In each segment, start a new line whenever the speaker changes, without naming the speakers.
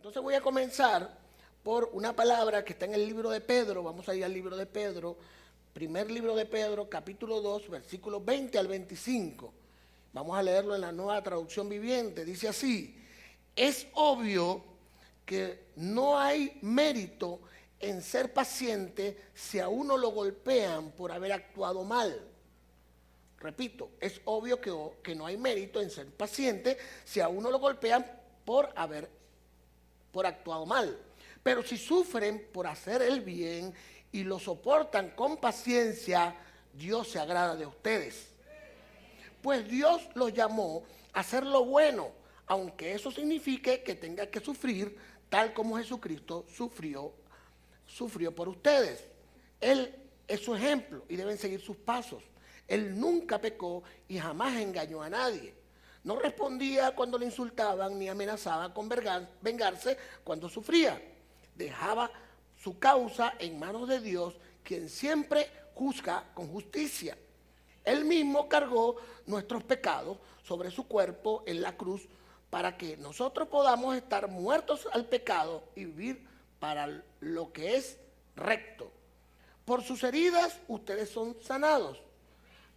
Entonces voy a comenzar por una palabra que está en el libro de Pedro. Vamos a ir al libro de Pedro, primer libro de Pedro, capítulo 2, versículos 20 al 25. Vamos a leerlo en la Nueva Traducción Viviente. Dice así: es obvio que no hay mérito en ser paciente si a uno lo golpean por haber actuado mal. Repito, es obvio que no hay mérito en ser paciente si a uno lo golpean por actuado mal. Pero si sufren por hacer el bien y lo soportan con paciencia, Dios se agrada de ustedes. Pues Dios los llamó a hacer lo bueno, aunque eso signifique que tenga que sufrir, tal como Jesucristo sufrió por ustedes. Él es su ejemplo y deben seguir sus pasos. Él nunca pecó y jamás engañó a nadie. No respondía cuando le insultaban ni amenazaba con vengarse cuando sufría. Dejaba su causa en manos de Dios, quien siempre juzga con justicia. Él mismo cargó nuestros pecados sobre su cuerpo en la cruz para que nosotros podamos estar muertos al pecado y vivir para lo que es recto. Por sus heridas ustedes son sanados.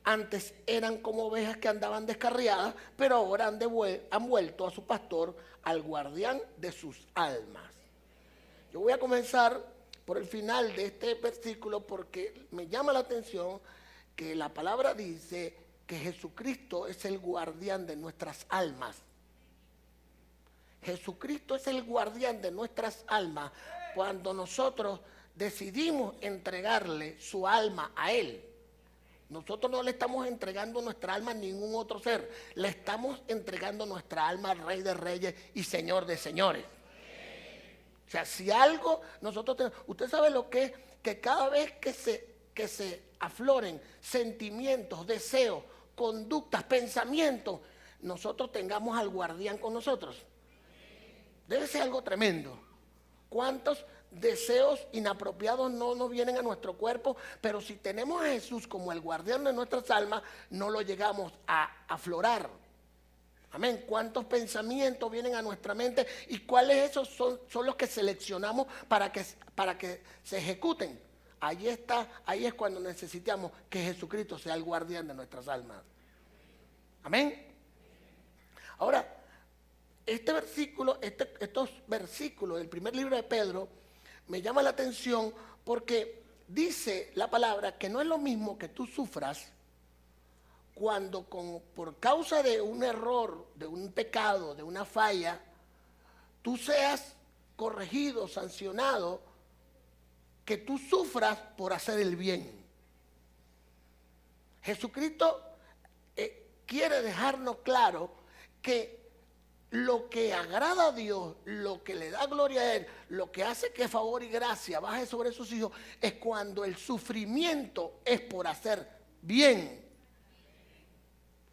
Antes eran como ovejas que andaban descarriadas, pero ahora han vuelto a su pastor, al guardián de sus almas. Yo voy a comenzar por el final de este versículo porque me llama la atención que la palabra dice que Jesucristo es el guardián de nuestras almas. Jesucristo es el guardián de nuestras almas cuando nosotros decidimos entregarle su alma a Él. Nosotros no le estamos entregando nuestra alma a ningún otro ser. Le estamos entregando nuestra alma al Rey de Reyes y Señor de Señores. O sea, si algo nosotros tenemos, usted sabe lo que es que cada vez que se afloren sentimientos, deseos, conductas, pensamientos, nosotros tengamos al guardián con nosotros. Debe ser algo tremendo. ¿Cuántos deseos inapropiados no nos vienen a nuestro cuerpo? Pero si tenemos a Jesús como el guardián de nuestras almas, no lo llegamos a aflorar. Amén. ¿Cuántos pensamientos vienen a nuestra mente? ¿Y cuáles esos son los que seleccionamos para que se ejecuten? Ahí es cuando necesitamos que Jesucristo sea el guardián de nuestras almas. Amén. Ahora, estos versículos del primer libro de Pedro me llama la atención porque dice la palabra que no es lo mismo que tú sufras cuando por causa de un error, de un pecado, de una falla, tú seas corregido, sancionado, que tú sufras por hacer el bien. Jesucristo quiere dejarnos claro que lo que agrada a Dios, lo que le da gloria a Él, lo que hace que favor y gracia baje sobre sus hijos, es cuando el sufrimiento es por hacer bien.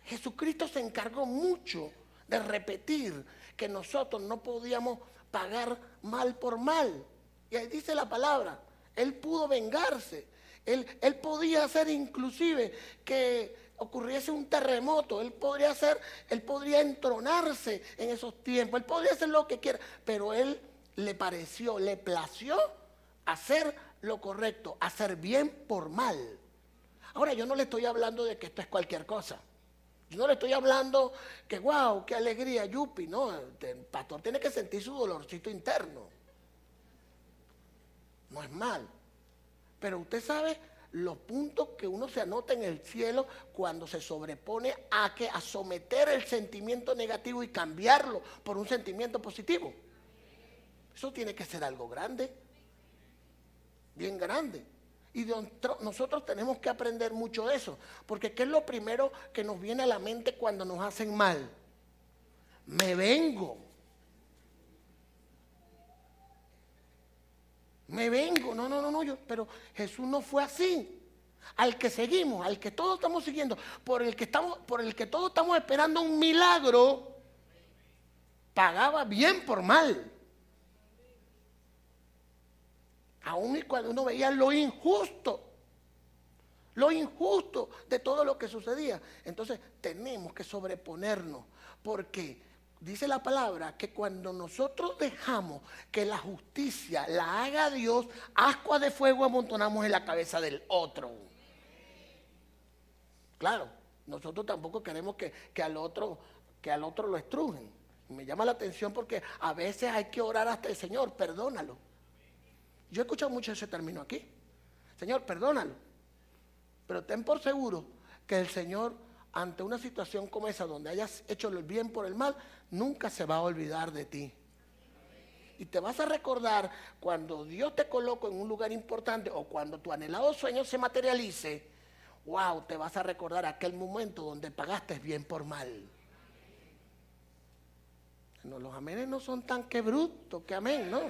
Jesucristo se encargó mucho de repetir que nosotros no podíamos pagar mal por mal. Y ahí dice la palabra, Él pudo vengarse. Él podía hacer inclusive que ocurriese un terremoto, él podría entronarse en esos tiempos, él podría hacer lo que quiera, pero él le plació hacer lo correcto, hacer bien por mal. Ahora, yo no le estoy hablando de que esto es cualquier cosa. Yo no le estoy hablando que wow, qué alegría, yupi, no, el pastor tiene que sentir su dolorcito interno. No es mal. Pero usted sabe los puntos que uno se anota en el cielo cuando se sobrepone a someter el sentimiento negativo y cambiarlo por un sentimiento positivo. Eso tiene que ser algo grande, bien grande. Y nosotros tenemos que aprender mucho de eso, porque ¿qué es lo primero que nos viene a la mente cuando nos hacen mal? Me vengo. No, pero Jesús no fue así. Al que seguimos, al que todos estamos siguiendo, por el que todos estamos esperando un milagro, pagaba bien por mal. Aún y cuando uno veía lo injusto de todo lo que sucedía. Entonces tenemos que sobreponernos, porque dice la palabra que cuando nosotros dejamos que la justicia la haga Dios, ascuas de fuego amontonamos en la cabeza del otro. Claro, nosotros tampoco queremos que al otro lo estrujen. Me llama la atención porque a veces hay que orar hasta el Señor, perdónalo. Yo he escuchado mucho ese término aquí. Señor, perdónalo. Pero ten por seguro que el Señor, ante una situación como esa, donde hayas hecho el bien por el mal, nunca se va a olvidar de ti. Y te vas a recordar cuando Dios te coloca en un lugar importante o cuando tu anhelado sueño se materialice. Wow, te vas a recordar aquel momento donde pagaste bien por mal. No, los amenes no son tan que brutos que amén, ¿no?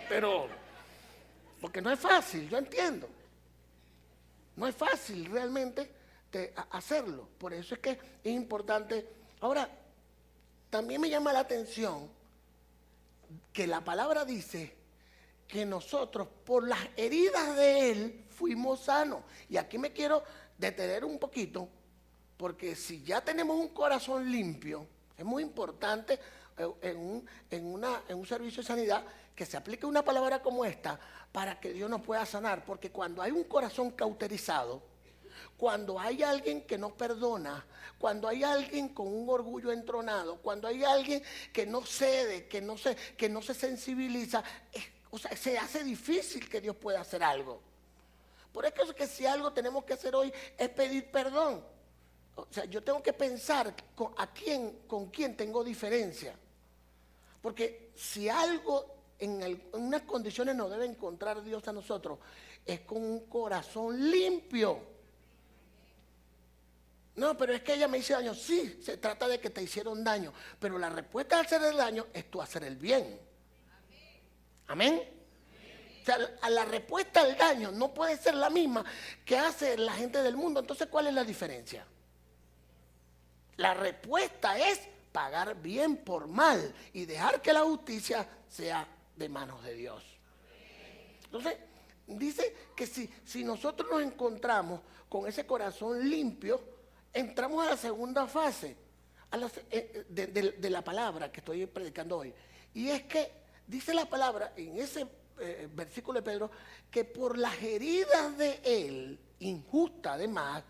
Pero, porque no es fácil, yo entiendo. No es fácil realmente hacerlo. Por eso es que es importante. Ahora, también me llama la atención que la palabra dice que nosotros por las heridas de Él fuimos sanos. Y aquí me quiero detener un poquito, porque si ya tenemos un corazón limpio, es muy importante en un servicio de sanidad que se aplique una palabra como esta para que Dios nos pueda sanar. Porque cuando hay un corazón cauterizado, cuando hay alguien que no perdona, cuando hay alguien con un orgullo entronado, cuando hay alguien que no cede, que no se sensibiliza, o sea, se hace difícil que Dios pueda hacer algo. Por eso es que si algo tenemos que hacer hoy es pedir perdón. O sea, yo tengo que pensar con quién tengo diferencia. Porque si algo en unas condiciones nos debe encontrar Dios a nosotros, es con un corazón limpio. No, pero es que ella me hizo daño. Sí, se trata de que te hicieron daño. Pero la respuesta al hacer el daño es tú hacer el bien. Amén. O sea, la respuesta al daño no puede ser la misma que hace la gente del mundo. Entonces, ¿cuál es la diferencia? La respuesta es pagar bien por mal y dejar que la justicia sea de manos de Dios. Entonces, dice que si nosotros nos encontramos con ese corazón limpio, entramos a la segunda fase de la palabra que estoy predicando hoy. Y es que dice la palabra en ese versículo de Pedro que por las heridas de él, injusta además,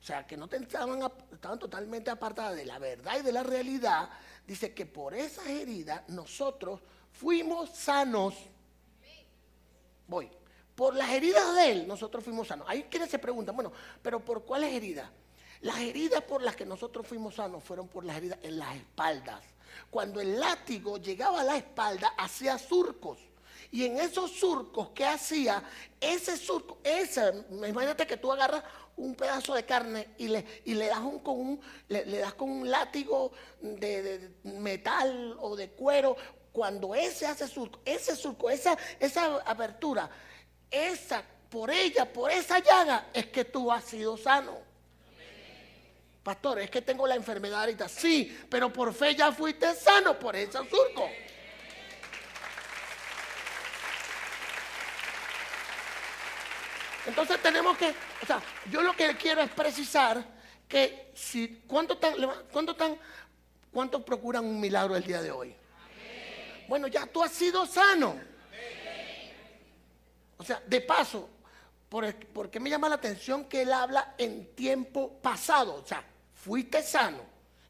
o sea, que no estaban totalmente apartadas de la verdad y de la realidad, dice que por esas heridas nosotros fuimos sanos. Por las heridas de él nosotros fuimos sanos. Hay quienes se preguntan, bueno, pero ¿por cuáles heridas? Las heridas por las que nosotros fuimos sanos fueron por las heridas en las espaldas. Cuando el látigo llegaba a la espalda, hacía surcos. Y en esos surcos, ¿qué hacía? Ese surco, imagínate que tú agarras un pedazo de carne y le das con un látigo de metal o de cuero. Cuando ese hace surco, esa abertura, por esa llaga, es que tú has sido sano. Pastor, es que tengo la enfermedad ahorita. Sí, pero por fe ya fuiste sano por ese surco. Entonces tenemos que, o sea, yo lo que quiero es precisar que ¿cuántos procuran un milagro el día de hoy? Amén. Bueno, ya tú has sido sano. Amén. O sea, de paso, ¿por qué me llama la atención que él habla en tiempo pasado? O sea, fuiste sano.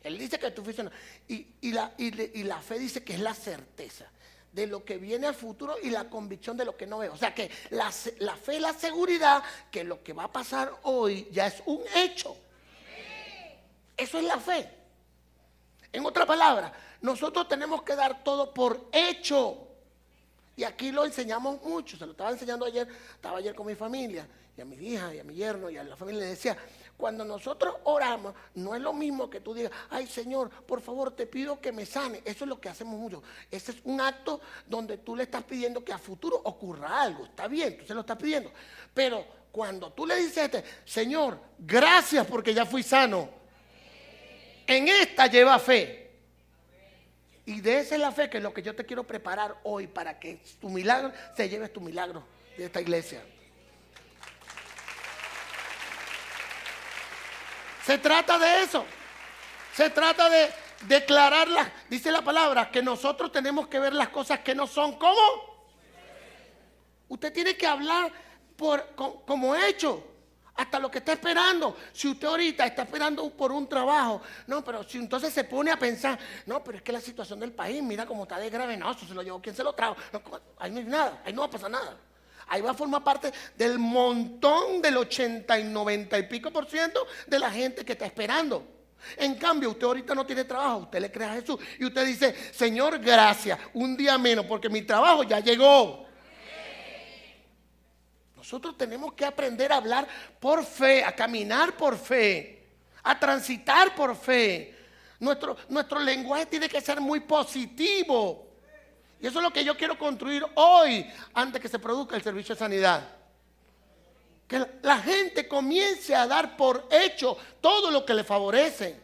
Él dice que tú fuiste sano. Y la fe dice que es la certeza de lo que viene al futuro y la convicción de lo que no veo. O sea que la fe es la seguridad que lo que va a pasar hoy ya es un hecho. Eso es la fe. En otra palabra, nosotros tenemos que dar todo por hecho. Y aquí lo enseñamos mucho. Se lo estaba enseñando ayer. Estaba ayer con mi familia y a mis hijas y a mi yerno y a la familia. Le decía, cuando nosotros oramos, no es lo mismo que tú digas, ay Señor, por favor te pido que me sane. Eso es lo que hacemos mucho. Ese es un acto donde tú le estás pidiendo que a futuro ocurra algo. Está bien, tú se lo estás pidiendo. Pero cuando tú le dices Señor, gracias porque ya fui sano. En esta lleva fe. Y de esa es la fe que es lo que yo te quiero preparar hoy para que tu milagro se lleve tu milagro de esta iglesia. Se trata de eso. Se trata de declararlas. Dice la palabra que nosotros tenemos que ver las cosas que no son como. Usted tiene que hablar como hecho. Hasta lo que está esperando. Si usted ahorita está esperando por un trabajo, no, pero si entonces se pone a pensar, no, pero es que la situación del país, mira cómo está de grave, no, eso se lo llevó, ¿quién se lo trajo? No, ahí no hay nada, ahí no va a pasar nada. Ahí va a formar parte del montón del 80 y 90 y pico % de la gente que está esperando. En cambio, usted ahorita no tiene trabajo, usted le cree a Jesús y usted dice, Señor, gracias, un día menos, porque mi trabajo ya llegó. Nosotros tenemos que aprender a hablar por fe, a caminar por fe, a transitar por fe. Nuestro lenguaje tiene que ser muy positivo. Y eso es lo que yo quiero construir hoy, antes que se produzca el servicio de sanidad. Que la gente comience a dar por hecho todo lo que le favorece.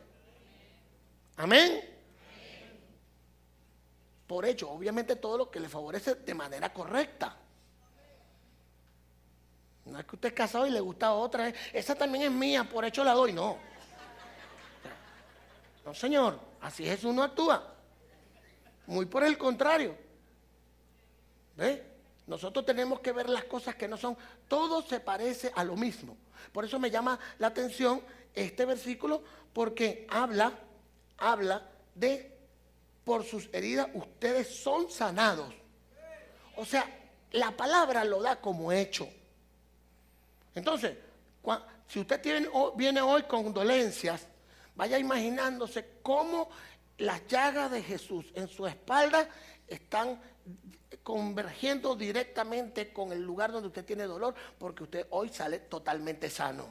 Amén. Por hecho, obviamente todo lo que le favorece de manera correcta. No es que usted es casado y le gusta otra. Esa también es mía, por hecho la doy. No. No, señor. Así Jesús no actúa. Muy por el contrario. ¿Ve? Nosotros tenemos que ver las cosas que no son. Todo se parece a lo mismo. Por eso me llama la atención este versículo, porque habla de por sus heridas ustedes son sanados. O sea, la palabra lo da como hecho. Entonces, si usted viene hoy con dolencias, vaya imaginándose cómo las llagas de Jesús en su espalda están convergiendo directamente con el lugar donde usted tiene dolor, porque usted hoy sale totalmente sano.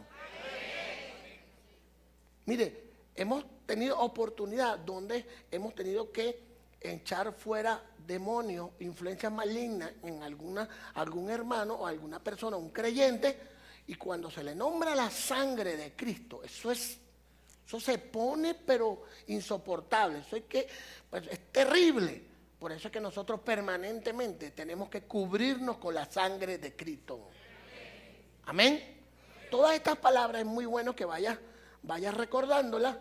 Mire, hemos tenido oportunidad donde hemos tenido que echar fuera demonios, influencias malignas en algún hermano o alguna persona, un creyente. Y cuando se le nombra la sangre de Cristo, eso se pone pero insoportable, pues, es terrible. Por eso es que nosotros permanentemente tenemos que cubrirnos con la sangre de Cristo. Amén. Todas estas palabras es muy bueno que vayas recordándolas,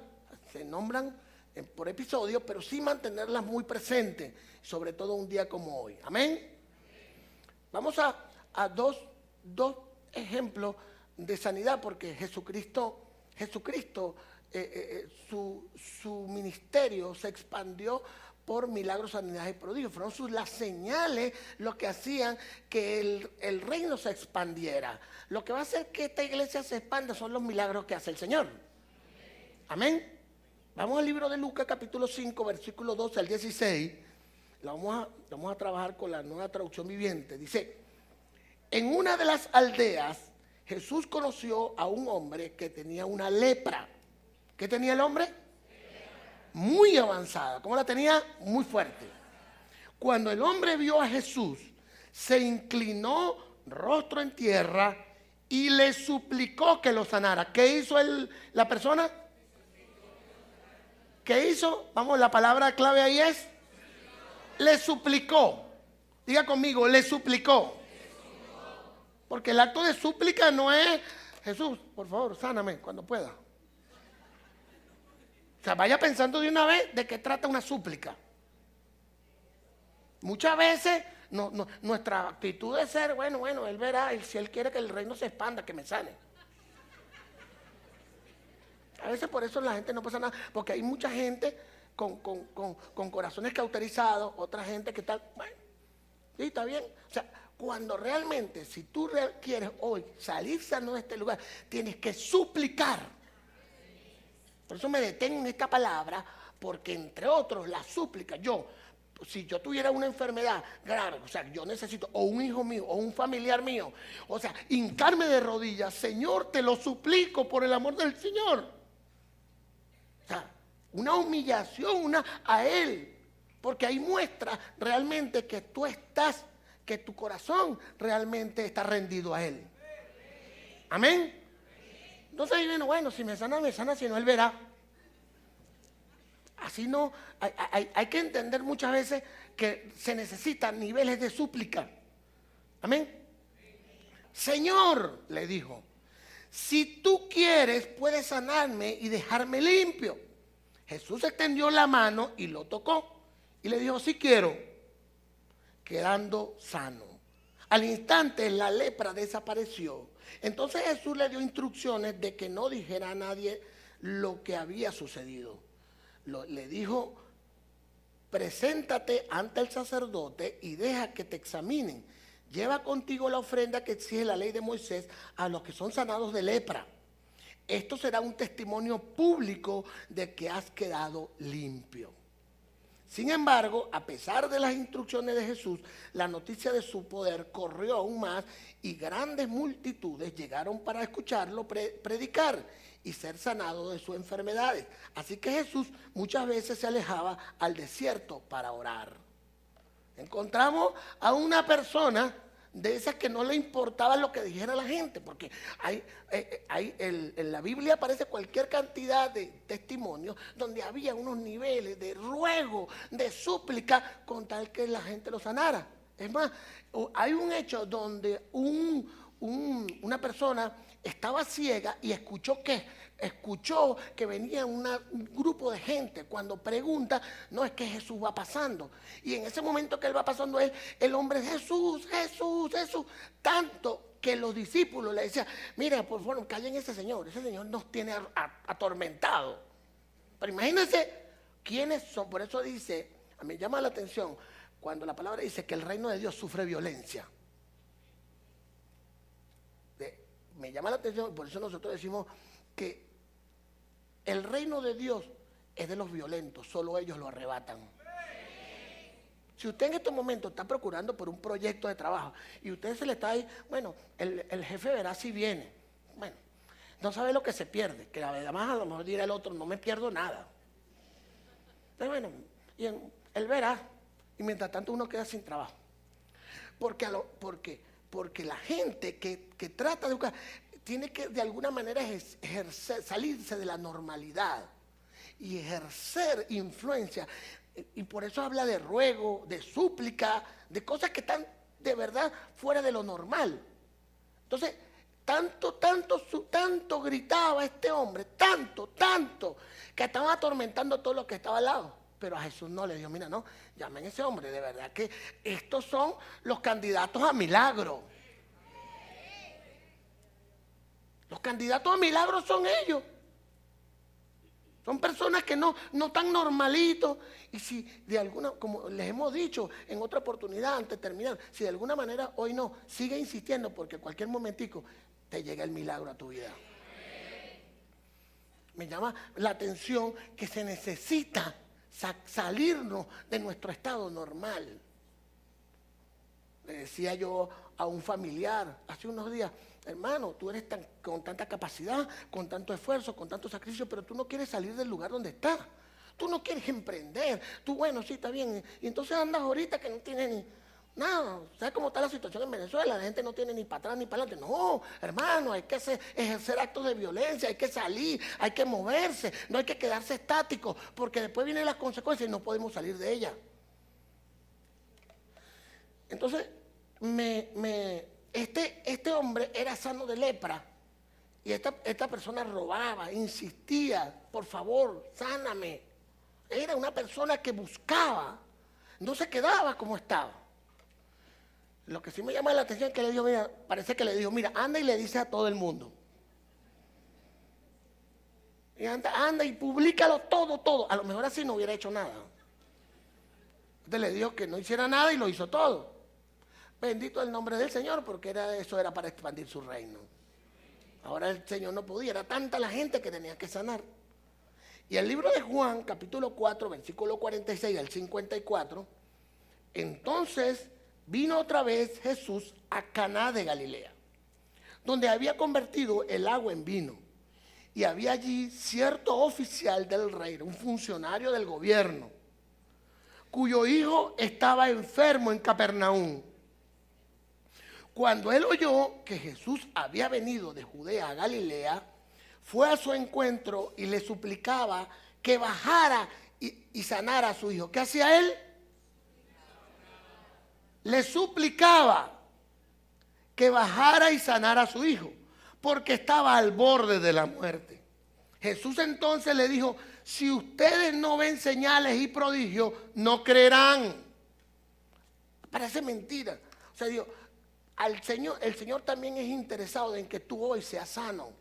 se nombran por episodio, pero sí mantenerlas muy presentes, sobre todo un día como hoy. Amén. Vamos a dos ejemplo de sanidad, porque Jesucristo, su ministerio se expandió por milagros, sanidades y prodigios. Fueron las señales lo que hacían que el reino se expandiera. Lo que va a hacer que esta iglesia se expanda son los milagros que hace el Señor. Amén. Vamos al libro de Lucas, capítulo 5, versículo 12 al 16. Vamos a trabajar con la Nueva Traducción Viviente. Dice: en una de las aldeas, Jesús conoció a un hombre que tenía una lepra. ¿Qué tenía el hombre? Muy avanzada. ¿Cómo la tenía? Muy fuerte. Cuando el hombre vio a Jesús, se inclinó rostro en tierra y le suplicó que lo sanara. ¿Qué hizo la persona? ¿Qué hizo? Vamos, la palabra clave ahí es: le suplicó. Diga conmigo, le suplicó. Porque el acto de súplica no es, Jesús, por favor, sáname cuando pueda. O sea, vaya pensando de una vez de qué trata una súplica. Muchas veces nuestra actitud es ser, bueno, Él verá, y si Él quiere que el reino se expanda, que me sane. A veces por eso la gente no pasa nada, porque hay mucha gente con corazones cauterizados, otra gente que está, bueno, sí, está bien. O sea, cuando realmente, si tú quieres hoy salir sano de este lugar, tienes que suplicar. Por eso me detengo en esta palabra, porque entre otros la súplica, si yo tuviera una enfermedad grave, o sea, yo necesito, o un hijo mío, o un familiar mío, o sea, hincarme de rodillas, Señor, te lo suplico por el amor del Señor. O sea, una humillación a Él, porque ahí muestra realmente que que tu corazón realmente está rendido a Él. Amén. Entonces ahí bueno, si me sana, si no, Él verá. Así no, hay que entender muchas veces que se necesitan niveles de súplica. Amén. Señor, le dijo, si tú quieres, puedes sanarme y dejarme limpio. Jesús extendió la mano y lo tocó. Y le dijo, sí quiero, quedando sano. Al instante la lepra desapareció. Entonces Jesús le dio instrucciones de que no dijera a nadie lo que había sucedido. Le dijo, preséntate ante el sacerdote y deja que te examinen. Lleva contigo la ofrenda que exige la ley de Moisés a los que son sanados de lepra. Esto será un testimonio público de que has quedado limpio. Sin embargo, a pesar de las instrucciones de Jesús, la noticia de su poder corrió aún más y grandes multitudes llegaron para escucharlo predicar y ser sanado de sus enfermedades. Así que Jesús muchas veces se alejaba al desierto para orar. Encontramos a una persona de esas que no le importaba lo que dijera la gente, porque en la Biblia aparece cualquier cantidad de testimonios donde había unos niveles de ruego, de súplica con tal que la gente lo sanara. Es más, hay un hecho donde una persona estaba ciega y escuchó que venía un grupo de gente. Cuando pregunta, no, es que Jesús va pasando. Y en ese momento que él va pasando, el hombre, Jesús, Jesús, Jesús. Tanto que los discípulos le decían, mira, por favor, callen ese señor nos tiene atormentado. Pero imagínense quiénes son. Por eso dice, a mí me llama la atención cuando la palabra dice que el reino de Dios sufre violencia. Me llama la atención, por eso nosotros decimos que el reino de Dios es de los violentos, solo ellos lo arrebatan. Si usted en estos momentos está procurando por un proyecto de trabajo y usted se le está ahí, bueno, el jefe verá si viene. Bueno, no sabe lo que se pierde, que además a lo mejor dirá el otro, no me pierdo nada. Pero bueno, y él verá, y mientras tanto uno queda sin trabajo. Porque la gente que trata de buscar tiene que de alguna manera salirse de la normalidad y ejercer influencia. Y por eso habla de ruego, de súplica, de cosas que están de verdad fuera de lo normal. Entonces, tanto gritaba este hombre, tanto, que estaban atormentando a todo lo que estaba al lado. Pero a Jesús no le dijo, mira, no, llamen a ese hombre, de verdad que estos son los candidatos a milagro. Los candidatos a milagros son ellos. Son personas que no están normalitos. Y si de alguna, como les hemos dicho en otra oportunidad antes de terminar, si de alguna manera hoy no, sigue insistiendo porque cualquier momentico te llega el milagro a tu vida. Me llama la atención que se necesita salirnos de nuestro estado normal. Le decía yo a un familiar hace unos días, hermano, tú eres con tanta capacidad, con tanto esfuerzo, con tanto sacrificio, pero tú no quieres salir del lugar donde estás. Tú no quieres emprender. Tú, bueno, sí, está bien. Y entonces andas ahorita que no tienes ni nada. ¿Sabes cómo está la situación en Venezuela? La gente no tiene ni para atrás ni para adelante. No, hermano, hay que ejercer actos de violencia, hay que salir, hay que moverse, no hay que quedarse estático, porque después vienen las consecuencias y no podemos salir de ellas. Entonces, este hombre era sano de lepra y esta persona robaba, insistía, por favor, sáname. Era una persona que buscaba, no se quedaba como estaba. Lo que sí me llama la atención es que le dijo, mira, parece que le dijo, mira, anda y le dice a todo el mundo. Y anda y públicalo todo. A lo mejor así no hubiera hecho nada. Entonces le dijo que no hiciera nada y lo hizo todo. Bendito el nombre del Señor, porque eso era para expandir su reino. Ahora el Señor no podía, era tanta la gente que tenía que sanar. Y el libro de Juan, capítulo 4, versículo 46 al 54, entonces vino otra vez Jesús a Caná de Galilea, donde había convertido el agua en vino. Y había allí cierto oficial del reino, un funcionario del gobierno, cuyo hijo estaba enfermo en Capernaum. Cuando él oyó que Jesús había venido de Judea a Galilea, fue a su encuentro y le suplicaba que bajara y sanara a su hijo. ¿Qué hacía él? Le suplicaba que bajara y sanara a su hijo, porque estaba al borde de la muerte. Jesús entonces le dijo, si ustedes no ven señales y prodigios, no creerán. Parece mentira. O sea, Dios, el Señor también es interesado en que tú hoy seas sano.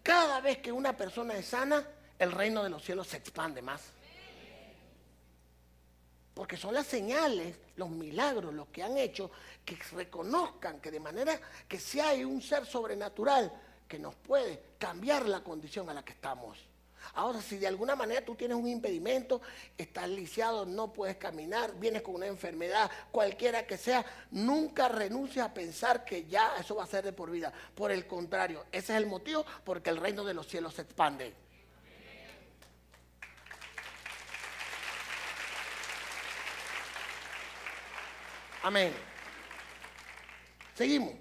Cada vez que una persona es sana, el reino de los cielos se expande más. Porque son las señales, los milagros, los que han hecho que reconozcan que de manera que si hay un ser sobrenatural que nos puede cambiar la condición a la que estamos. Ahora, si de alguna manera tú tienes un impedimento, estás lisiado, no puedes caminar, vienes con una enfermedad, cualquiera que sea, nunca renuncies a pensar que ya eso va a ser de por vida. Por el contrario, ese es el motivo porque el reino de los cielos se expande. Amén. Seguimos.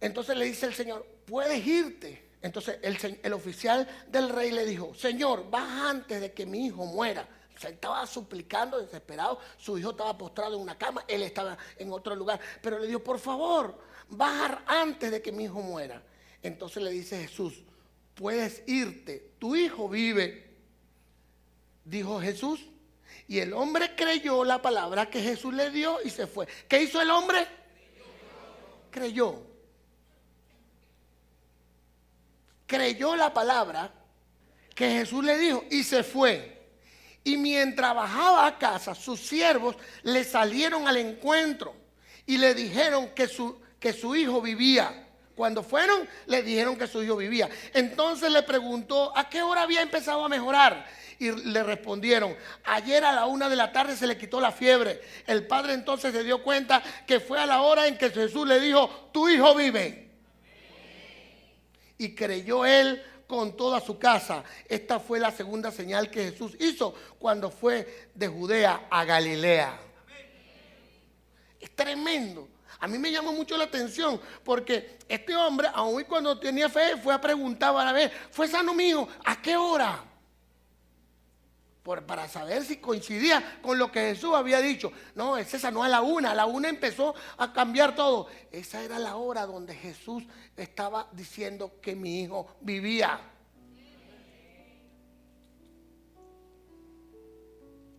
Entonces le dice el Señor, puedes irte. Entonces el oficial del rey le dijo, Señor, baja antes de que mi hijo muera. O sea, él estaba suplicando, desesperado. Su hijo estaba postrado en una cama, él estaba en otro lugar. Pero le dijo, por favor, baja antes de que mi hijo muera. Entonces le dice Jesús, puedes irte, tu hijo vive. Dijo Jesús. Y el hombre creyó la palabra que Jesús le dio y se fue. ¿Qué hizo el hombre? Creyó. Creyó la palabra que Jesús le dijo y se fue. Y mientras bajaba a casa, sus siervos le salieron al encuentro y le dijeron que su hijo vivía. Cuando fueron, le dijeron que su hijo vivía. Entonces le preguntó a qué hora había empezado a mejorar. Y le respondieron, ayer a la 1 de la tarde se le quitó la fiebre. El padre entonces se dio cuenta que fue a la hora en que Jesús le dijo, tu hijo vive. Y creyó él con toda su casa. Esta fue la segunda señal que Jesús hizo cuando fue de Judea a Galilea. Es tremendo. A mí me llamó mucho la atención porque este hombre, aun cuando tenía fe, fue a preguntar a ver, ¿fue sano mi hijo? ¿A qué hora? Para saber si coincidía con lo que Jesús había dicho. No, ese sanó a la 1. A la 1 empezó a cambiar todo. Esa era la hora donde Jesús estaba diciendo que mi hijo vivía.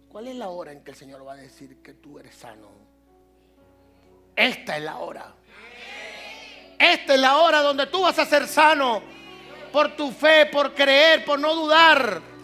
¿Cuál es la hora en que el Señor va a decir que tú eres sano? Esta es la hora. Esta es la hora donde tú vas a ser sano. Por tu fe, por creer, por no dudar.